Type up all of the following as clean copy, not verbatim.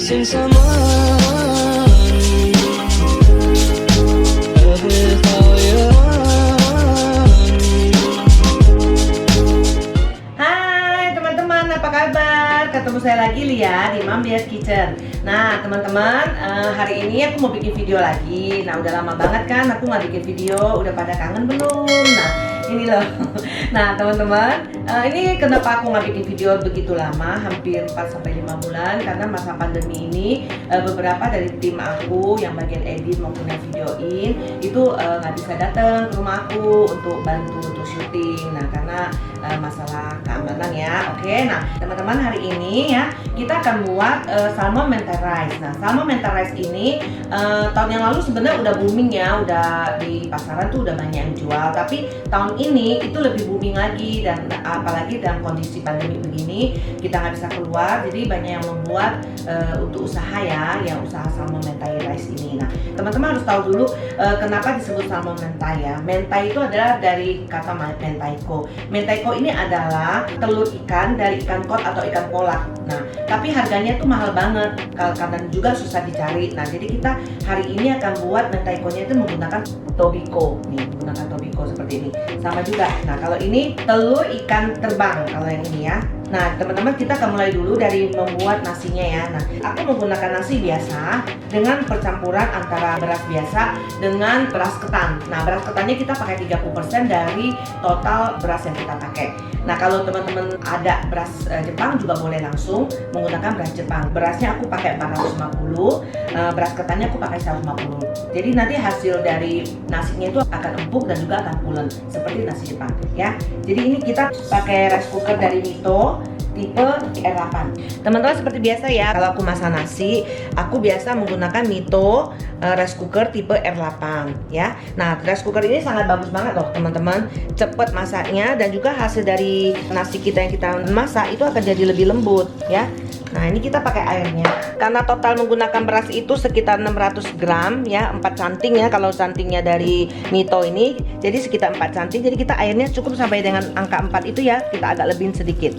missing someone. Love is all you want. Hai teman-teman, apa kabar? Ketemu saya lagi Lia di Mambias Kitchen. Nah teman-teman, hari ini aku mau bikin video lagi. Nah udah lama banget kan aku nggak bikin video, udah pada kangen belum? Nah ini loh. Nah teman-teman, ini kenapa aku nggak bikin video begitu lama, hampir 4-5 bulan, karena masa pandemi ini beberapa dari tim aku yang bagian edit maupun yang videoin itu nggak bisa datang ke rumah aku untuk bantu untuk syuting. Nah karena masalah keamanan ya. Oke, nah teman-teman, hari ini ya kita akan buat salmon mentai rice. Nah salmon mentai rice ini tahun yang lalu sebenarnya udah booming ya, udah di pasaran tuh udah banyak yang jual, tapi tahun ini itu lebih booming lagi, dan apalagi dalam kondisi pandemi begini kita nggak bisa keluar, jadi banyak yang membuat untuk usaha ya, yang usaha salmon mentai rice ini. Nah teman-teman harus tahu dulu kenapa disebut salmon mentai ya. Mentai itu adalah dari kata mentaiko. Mentaiko ini adalah telur ikan dari ikan kod atau ikan polak. Nah tapi harganya tuh mahal banget karena juga susah dicari. Nah jadi kita hari ini akan buat mentaikonya itu menggunakan tobiko nih, menggunakan tobiko seperti ini sama juga. Nah kalau ini telur ikan terbang kalau yang ini ya. Nah teman-teman, kita akan mulai dulu dari membuat nasinya ya. Nah aku menggunakan nasi biasa dengan percampuran antara beras biasa dengan beras ketan. Nah beras ketannya kita pakai 30% dari total beras yang kita pakai. Nah kalau teman-teman ada beras Jepang juga boleh langsung menggunakan beras Jepang. Berasnya aku pakai 450, beras ketannya aku pakai 150. Jadi nanti hasil dari nasinya itu akan empuk dan juga akan pulen seperti nasi Jepang ya. Jadi ini kita pakai rice cooker dari Mito tipe R8. Teman-teman, seperti biasa ya, kalau aku masak nasi, aku biasa menggunakan Mito rice cooker tipe R8 ya. Nah, rice cooker ini sangat bagus banget loh teman-teman. Cepet masaknya dan juga hasil dari nasi kita yang kita masak itu akan jadi lebih lembut ya. Nah ini kita pakai airnya. Karena total menggunakan beras itu sekitar 600 gram ya, 4 canting ya kalau cantingnya dari Mito ini. Jadi sekitar 4 canting. Jadi kita airnya cukup sampai dengan angka 4 itu ya. Kita agak lebihin sedikit.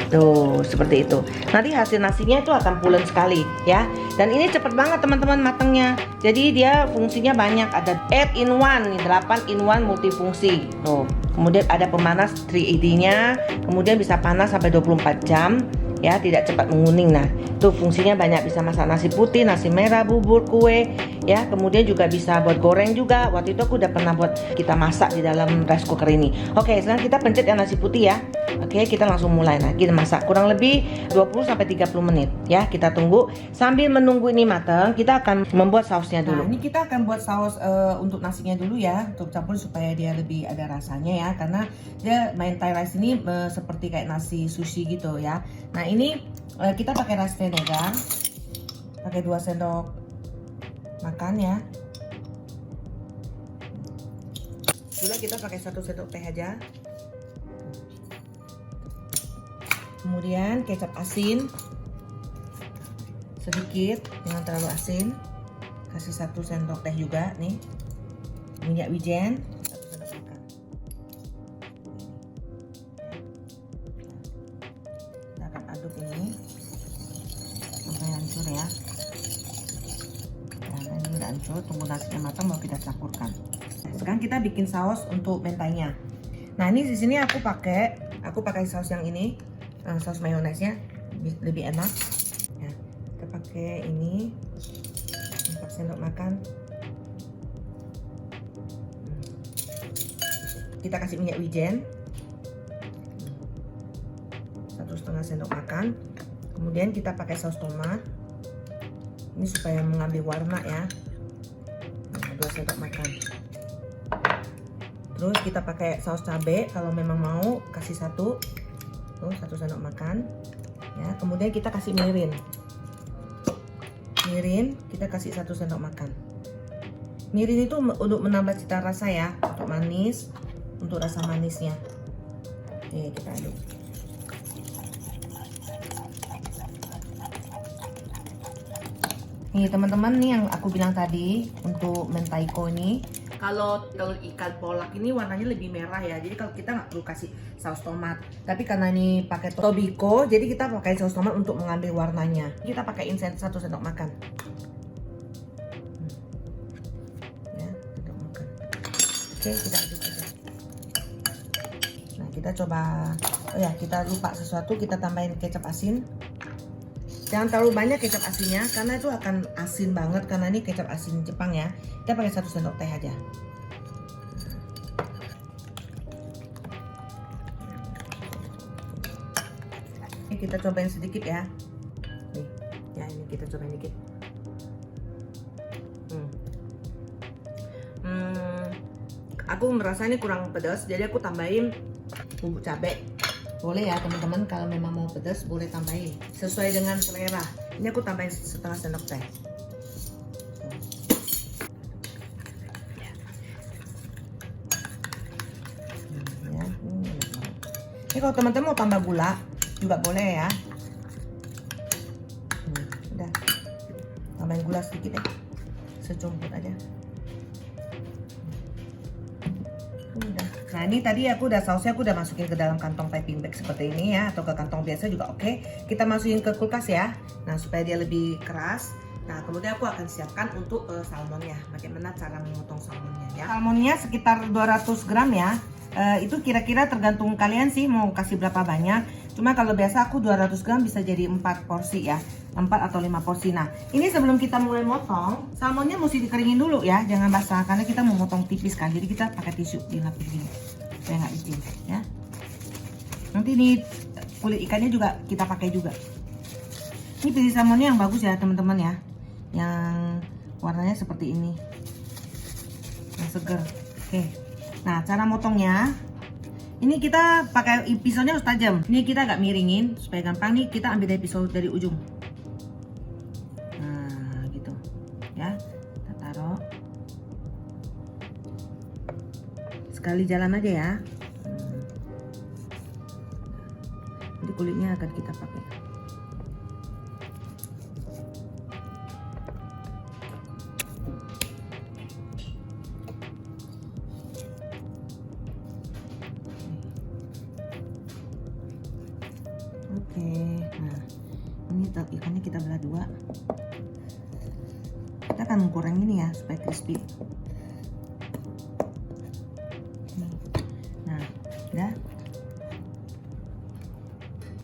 Tuh seperti itu. Nanti hasil nasinya itu akan pulen sekali ya. Dan ini cepet banget teman-teman matangnya. Jadi dia fungsinya banyak. Ada 8 in 1 nih, 8 in 1 multifungsi. Tuh. Kemudian ada pemanas 3AD nya. Kemudian bisa panas sampai 24 jam. Ya, tidak cepat menguning. Nah itu fungsinya banyak, bisa masak nasi putih, nasi merah, bubur, kue ya. Kemudian juga bisa buat goreng juga. Waktu itu aku udah pernah buat kita masak di dalam rice cooker ini. Oke, sekarang kita pencet yang nasi putih ya. Oke, kita langsung mulai. Nah kita masak kurang lebih 20-30 menit ya. Kita tunggu. Sambil menunggu ini matang, kita akan membuat sausnya dulu. Nah ini kita akan buat saus untuk nasinya dulu ya, untuk campur supaya dia lebih ada rasanya ya. Karena dia mentai rice ini seperti kayak nasi sushi gitu ya. Nah ini kita pakai rice vinegar, pakai 2 sendok makan ya. Gula kita pakai 1 sendok teh aja. Kemudian kecap asin sedikit, jangan terlalu asin. Kasih 1 sendok teh juga nih. Minyak wijen 1 sendok makan. Kita akan aduk ini sampai hancur ya. Nah ini udah hancur, tunggu nasinya matang baru kita campurkan. Sekarang kita bikin saus untuk mentainya. Nah ini di sini aku pakai saus yang ini, saus mayonesnya lebih enak. Ya, kita pakai ini 4 sendok makan. Kita kasih minyak wijen 1,5 sendok makan. Kemudian kita pakai saus tomat. Ini supaya mengambil warna ya. 2 sendok makan. Terus kita pakai saus cabai, kalau memang mau kasih 1 sendok makan ya. Kemudian kita kasih mirin kita kasih 1 sendok makan. Mirin itu untuk menambah cita rasa ya, untuk manis, untuk rasa manisnya. Oke, kita aduk. Nih teman-teman, nih yang aku bilang tadi untuk mentaiko ini, Kalau telur ikan polak ini warnanya lebih merah ya, jadi kalau kita nggak perlu kasih saus tomat. Tapi karena ini pakai tobiko, jadi kita pakai saus tomat untuk mengambil warnanya. Kita pakai 1 sendok makan. Ya, sendok makan. Oke, kita aduk aja. Nah, kita coba. Oh ya, kita lupa sesuatu, kita tambahin kecap asin. Jangan terlalu banyak kecap asinnya karena itu akan asin banget, karena ini kecap asin Jepang ya. Kita pakai 1 sendok teh aja. Ini kita cobain sedikit ya. Nih, ya ini kita cobain dikit. Aku merasa ini kurang pedas, jadi aku tambahin bumbu cabai. Boleh ya teman-teman, kalau memang mau pedas boleh tambahin sesuai dengan selera. Ini aku tambahin 1/2 sendok teh. Ya, ini kalau teman-teman mau tambah gula juga boleh ya. Udah, tambahin gula sedikit ya, secumput aja. Udah. Nah ini tadi sausnya aku udah masukin ke dalam kantong piping bag seperti ini ya, atau ke kantong biasa juga oke. Kita masukin ke kulkas ya, nah supaya dia lebih keras. Nah kemudian aku akan siapkan untuk salmonnya. Bagaimana cara memotong salmonnya ya? Salmonnya sekitar 200 gram ya. Itu kira-kira tergantung kalian sih mau kasih berapa banyak. Cuma kalau biasa aku 200 gram bisa jadi 4 porsi ya, 4 atau 5 porsi. Nah ini sebelum kita mulai motong, salmonnya mesti dikeringin dulu ya, jangan basah karena kita mau motong tipis kan. Jadi kita pakai tisu dilapis gini supaya nggak licin ya. Nanti ini kulit ikannya juga kita pakai juga. Ini pilih salmonnya yang bagus ya teman-teman ya, yang warnanya seperti ini, yang seger. Oke, nah cara motongnya ini kita pakai pisaunya harus tajam. Ini kita agak miringin supaya gampang. Nih kita ambil dari pisau dari ujung. Nah gitu ya, kita taruh sekali jalan aja ya. Jadi kulitnya akan kita pakai. Oke, nah ini ikannya kita belah 2. Kita akan menggoreng ini ya supaya crispy. Nah, udah.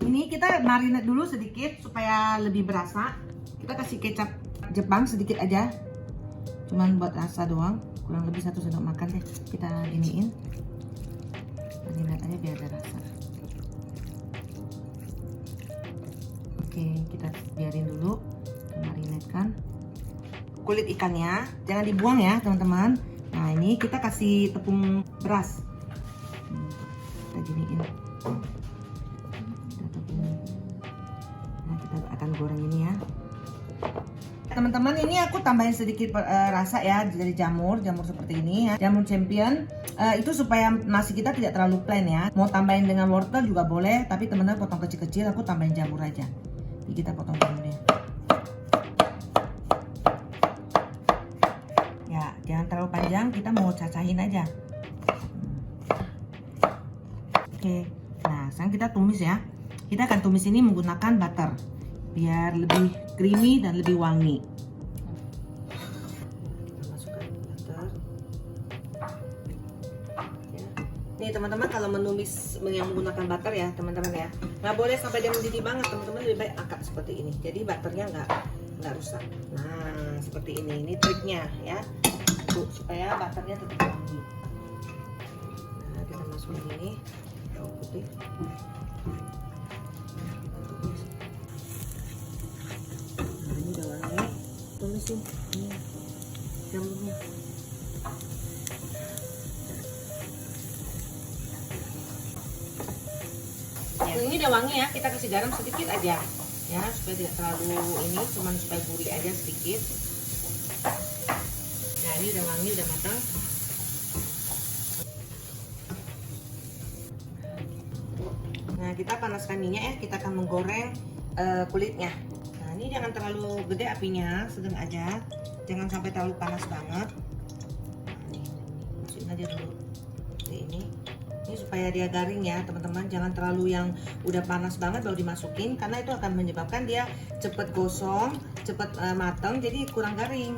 Ini kita marinate dulu sedikit supaya lebih berasa. Kita kasih kecap Jepang sedikit aja, cuman buat rasa doang, kurang lebih 1 sendok makan deh. Kita iniin, marinate aja biar ada rasa. Oke, kita biarin dulu, kita marinatkan kulit ikannya, jangan dibuang ya teman-teman. Nah ini kita kasih tepung beras, kita giniin, nah kita akan goreng ini ya teman-teman. Ini aku tambahin sedikit rasa ya dari jamur seperti ini ya, jamur champion. Itu supaya nasi kita tidak terlalu plain ya. Mau tambahin dengan wortel juga boleh, tapi teman-teman potong kecil-kecil, aku tambahin jamur aja. Jadi kita potong jamurnya. Ya, jangan terlalu panjang, kita mau cacahin aja. Oke, nah sekarang kita tumis ya. Kita akan tumis ini menggunakan butter biar lebih creamy dan lebih wangi. Kita masukkan butter. Nih teman-teman, kalau menumis yang menggunakan butter ya teman-teman ya, nggak boleh sampai dia mendidih banget teman-teman, lebih baik angkat seperti ini. Jadi butternya nggak rusak. Nah seperti ini triknya ya, tuh, supaya butternya tetap wangi. Nah kita masukin ini bawang putih. Nah ini udah wangi, tumisin ini jamurnya. Ini udah wangi ya, kita kasih garam sedikit aja ya, supaya tidak terlalu ini, cuman supaya gurih aja sedikit. Nah ini udah wangi, udah matang. Nah kita panaskan minyak ya, kita akan menggoreng kulitnya. Nah ini jangan terlalu gede apinya, sedang aja, jangan sampai terlalu panas banget. aja dulu. Ini supaya dia garing ya teman-teman. Jangan terlalu yang udah panas banget baru dimasukin, karena itu akan menyebabkan dia cepet gosong, cepet matang, jadi kurang garing.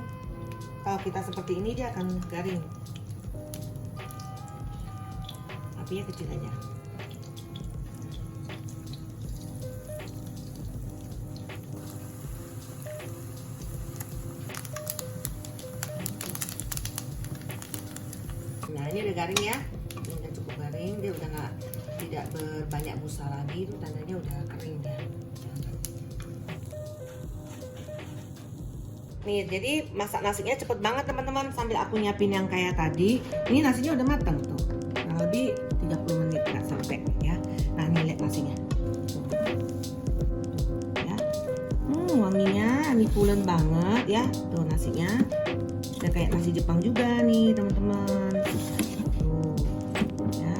Kalau kita seperti ini dia akan garing. Apinya kecil aja. Nah ini udah garing ya, ini udah cukup garing, dia udah tidak berbanyak busa lagi, itu tandanya udah kering dia. Nih jadi masak nasinya cepet banget teman-teman, sambil aku nyiapin yang kayak tadi. Ini nasinya udah matang tuh, kurang lebih 30 menit nggak sampai ya. Nah ini lihat nasinya tuh. Ya. Wanginya ini pulen banget ya, tuh nasinya udah kayak nasi Jepang juga nih teman-teman. Tuh ya,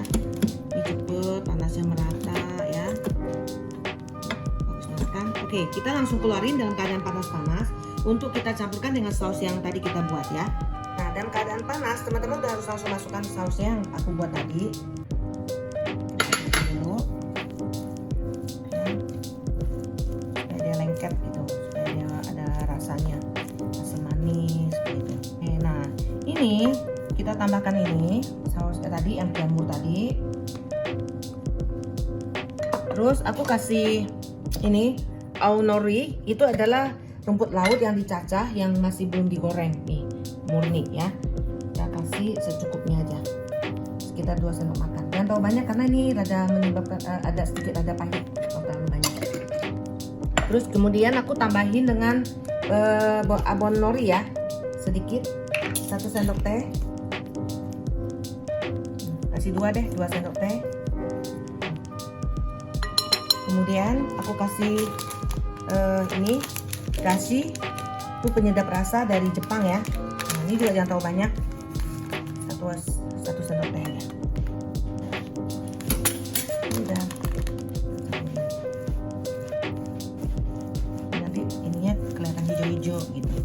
ini cepet, panasnya merata ya, bagus banget kan. Oke, kita langsung keluarin dalam keadaan panas-panas untuk kita campurkan dengan saus yang tadi kita buat ya. Nah dalam keadaan panas teman-teman udah harus langsung masukkan sausnya yang aku buat tadi. Dulu supaya dia lengket gitu, supaya dia ada rasanya, asam manis gitu. Nah ini kita tambahkan ini sausnya tadi yang jamur tadi. Terus aku kasih ini aonori, itu adalah rumput laut yang dicacah yang masih belum digoreng nih, murni ya. Kita kasih secukupnya aja, sekitar 2 sendok makan. Jangan terlalu banyak karena ini rada menyebabkan ada sedikit ada pahit kalau terlalu banyak. Terus kemudian aku tambahin dengan abon nori ya, sedikit 1 sendok teh. Kasih 2 sendok teh. Kemudian aku kasih ini dashi, itu penyedap rasa dari Jepang ya. Nah, ini juga jangan terlalu banyak, 1 sendok teh ya. Udah. Nanti ininya kelihatan hijau-hijau gitu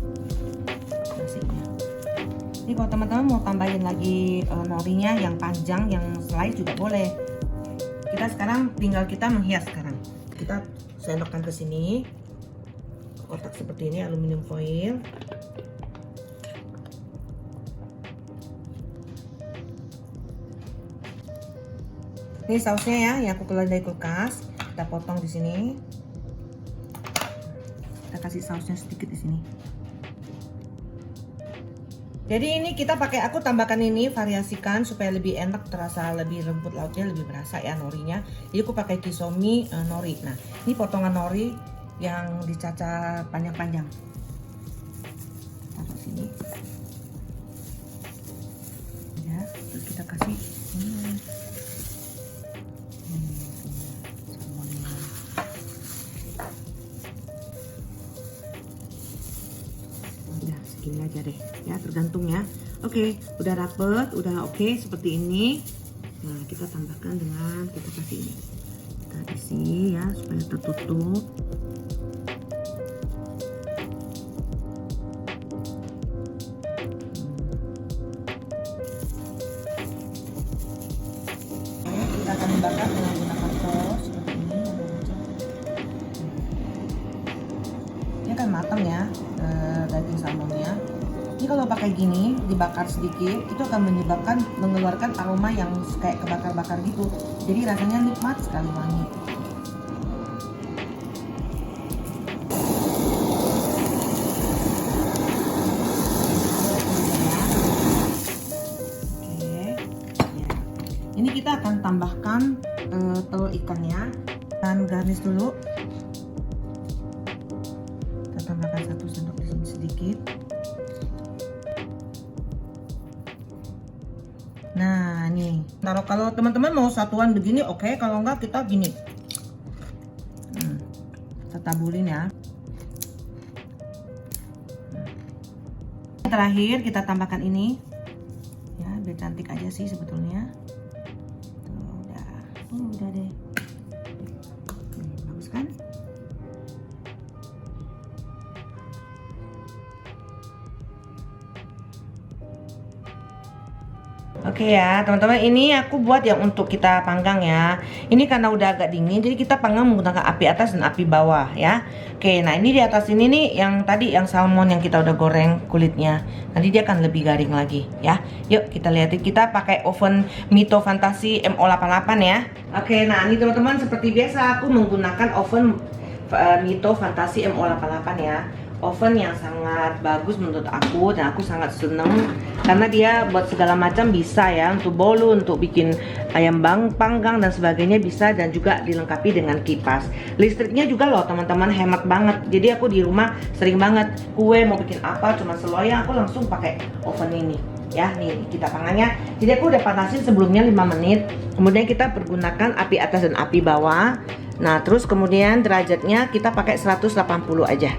nasinya. Ini kalau teman-teman mau tambahin lagi norinya yang panjang, yang slice juga boleh. Kita sekarang tinggal kita menghias sekarang. Kita sendokkan ke sini. Kotak seperti ini, aluminium foil. Ini sausnya ya, yang aku keluarin dari kulkas. Kita potong di sini. Kita kasih sausnya sedikit di sini. Jadi ini kita pakai, aku tambahkan ini, variasikan supaya lebih enak, terasa lebih rumput lautnya lebih berasa ya norinya. Jadi aku pakai kisomi nori. Nah, ini potongan nori yang dicacah panjang-panjang. Taruh sini. Ya, terus kita kasih ini. Salmonnya. Udah segini aja deh, ya tergantung ya. Oke, udah rapet, udah oke seperti ini. Nah, kita tambahkan dengan kita kasih ini. Kita isi ya supaya tertutup. Kita akan membakar dengan menggunakan tos seperti ini. Ini akan matang ya daging salmonnya. Ini kalau pakai gini dibakar sedikit, itu akan menyebabkan mengeluarkan aroma yang kayak kebakar-bakar gitu. Jadi rasanya nikmat sekali, wangi. Ini kita akan tambahkan telur ikannya dan garnish dulu. Kita tambahkan 1 sendok di sini sedikit. Nah, nih. Taruh, kalau teman-teman mau satuan begini oke, kalau enggak kita gini. Kita tabulin ya. Terakhir kita tambahkan ini. Ya, biar cantik aja sih sebetulnya. Udah deh. Bagus kan? Oke ya teman-teman, ini aku buat yang untuk kita panggang ya. Ini karena udah agak dingin, jadi kita panggang menggunakan api atas dan api bawah ya. Oke, nah ini di atas ini nih yang tadi yang salmon yang kita udah goreng kulitnya. Nanti dia akan lebih garing lagi ya. Yuk kita lihatin, kita pakai oven Mito Fantasi MO88 ya. Oke, nah ini teman-teman seperti biasa aku menggunakan oven Mito Fantasi MO88 ya. Oven yang sangat bagus menurut aku, dan aku sangat seneng karena dia buat segala macam bisa ya, untuk bolu, untuk bikin ayam panggang dan sebagainya bisa, dan juga dilengkapi dengan kipas. Listriknya juga loh teman-teman, hemat banget. Jadi aku di rumah sering banget kue mau bikin apa cuma seloyang, aku langsung pakai oven ini ya. Nih kita panggannya, jadi aku udah panasin sebelumnya 5 menit, kemudian kita pergunakan api atas dan api bawah. Nah terus kemudian derajatnya kita pakai 180 aja.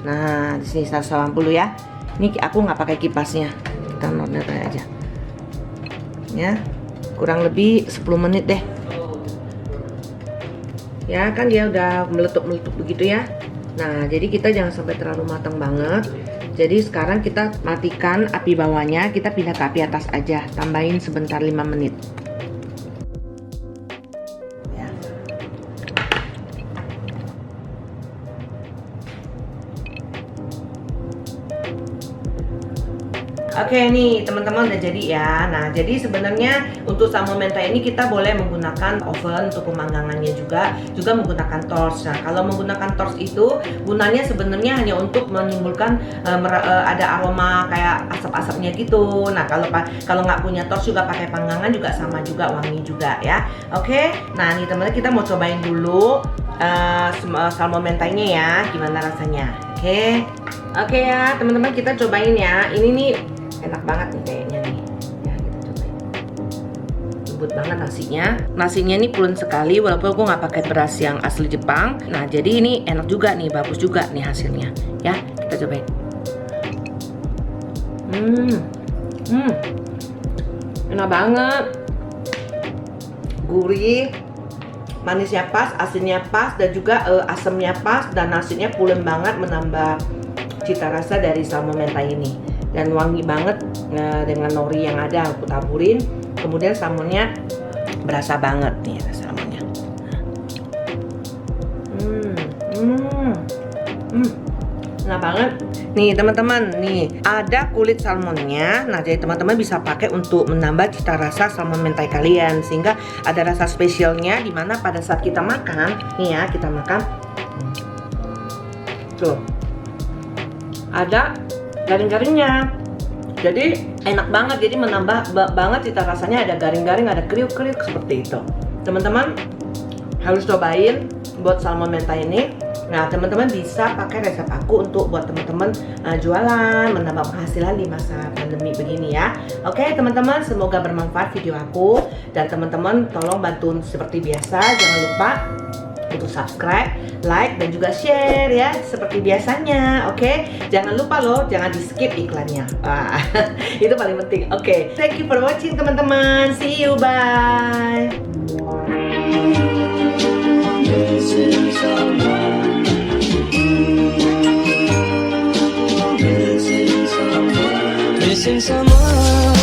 Nah, di sini 180 ya. Ini aku nggak pakai kipasnya. Kita normal aja. Ya. Kurang lebih 10 menit deh. Ya, kan dia udah meletup-meletup begitu ya. Nah, jadi kita jangan sampai terlalu matang banget. Jadi sekarang kita matikan api bawahnya, kita pindah ke api atas aja. Tambahin sebentar 5 menit. Oke nih teman-teman udah jadi ya. Nah jadi sebenarnya untuk salmon mentai ini kita boleh menggunakan oven untuk pemanggangannya juga menggunakan torch. Nah kalau menggunakan torch itu gunanya sebenarnya hanya untuk menimbulkan ada aroma kayak asap-asapnya gitu. Nah kalau nggak punya torch juga pakai panggangan juga sama juga, wangi juga ya. Oke, nah nih teman-teman kita mau cobain dulu salmon mentainya ya, gimana rasanya. Oke ya teman-teman, kita cobain ya. Ini nih enak banget nih kayaknya nih ya, kita cobain. Lembut banget nasinya nih pulen sekali, walaupun aku nggak pakai beras yang asli Jepang. Nah jadi ini enak juga nih, bagus juga nih hasilnya ya. Kita cobain. Enak banget, gurih, manisnya pas, asinnya pas, dan juga asamnya pas, dan nasinya pulen banget, menambah cita rasa dari salmon mentai ini. Dan wangi banget dengan nori yang ada aku taburin. Kemudian salmonnya berasa banget nih salmonnya. Enak banget. Nih teman-teman, nih ada kulit salmonnya. Nah jadi teman-teman bisa pakai untuk menambah cita rasa salmon mentai kalian, sehingga ada rasa spesialnya, dimana pada saat kita makan nih ya, kita makan tuh ada garing-garingnya, jadi enak banget. Jadi menambah banget cita rasanya, ada garing-garing, ada kriuk-kriuk seperti itu. Teman-teman harus cobain buat salmon mentai ini. Nah teman-teman bisa pakai resep aku untuk buat teman-teman jualan, menambah penghasilan di masa pandemi begini ya. Oke teman-teman, semoga bermanfaat video aku, dan teman-teman tolong bantu seperti biasa, jangan lupa untuk subscribe, like, dan juga share ya, seperti biasanya. Oke, jangan lupa loh, jangan di skip iklannya. Itu paling penting. Oke, thank you for watching teman-teman. See you, bye. Missing someone